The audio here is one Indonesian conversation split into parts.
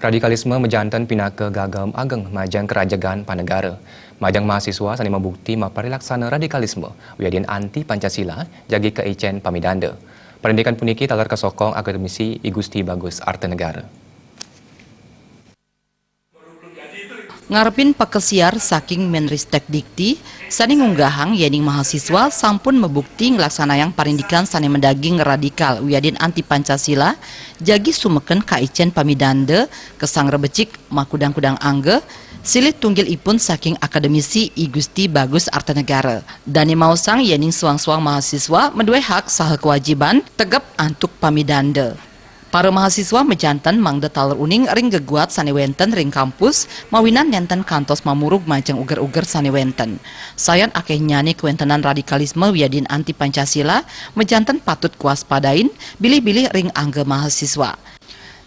Radikalisme mejantan pinaka gagam ageng majang kerajaan panegara. Majang mahasiswa sani membukti maparilaksana radikalisme wiadin anti Pancasila jagi keicen pamidanda. Pendidikan puniki talar kesokong akademisi I Gusti Bagus Artanegara. Ngarepin pakesiar saking Menristek Dikti, sani ngunggahang yening mahasiswa sampun membukti ngelaksanayang parindikan sani mendaging radikal wiadin anti Pancasila jagi sumeken kaicen pamidande kesang rebecik makudang-kudang angge silit tunggil ipun saking akademisi I Gusti Bagus Artanegara. Dani mausang yening suang-suang mahasiswa menduwe hak saha kewajiban tegap antuk pamidande. Para mahasiswa mejantan mangde taler uning ring geguat sani wenten ring kampus mawinan nenten kantos mamurug majeng uger-uger sani wenten. Sayan akeh nyani kewentenan radikalisme wiadin anti Pancasila mejantan patut kuaspadain bilih-bilih ring angge mahasiswa.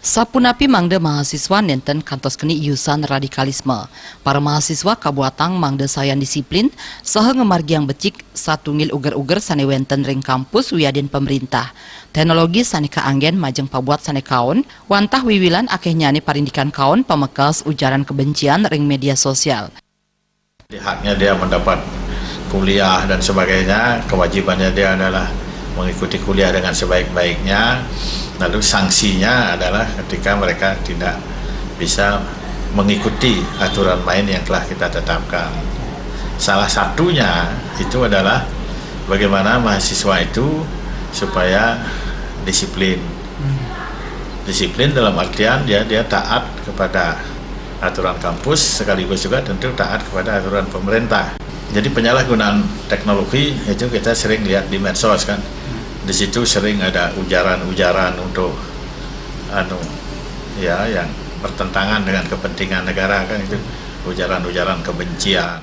Sapunapi mangde mahasiswa nenten kantos keni iusan radikalisme. Para mahasiswa kabuatang mangde sayan disiplin saha ngemargiang becik satungil uger-uger sani wenten ring kampus wiadin pemerintah. Teknologi sani kaanggen majeng pabuat sani kaon, wantah wiwilan akeh nyani parindikan kaon pamekas ujaran kebencian ring media sosial. Haknya dia mendapat kuliah dan sebagainya, kewajibannya dia adalah mengikuti kuliah dengan sebaik-baiknya. Lalu sanksinya adalah ketika mereka tidak bisa mengikuti aturan main yang telah kita tetapkan. Salah satunya itu adalah bagaimana mahasiswa itu supaya disiplin. Disiplin dalam artian dia taat kepada aturan kampus, sekaligus juga tentu taat kepada aturan pemerintah. Jadi penyalahgunaan teknologi itu kita sering lihat di medsos kan. Di situ sering ada ujaran-ujaran untuk yang bertentangan dengan kepentingan negara kan, itu ujaran-ujaran kebencian.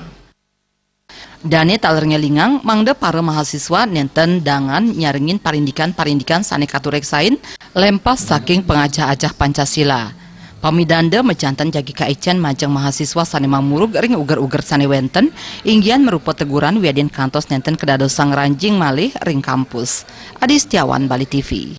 Dani taler ngelingang mangde para mahasiswa nenten dangan nyaringin parindikan sani katurek sain lempas saking pengajah-ajah Pancasila. Pamidanda mejantan jagi kaicen majang mahasiswa sani mamurug ring uger-uger sani wenten inggian merupa teguran wiadin kantos nenten kedadosang ranjing malih ring kampus. Adi Setiawan, Bali TV.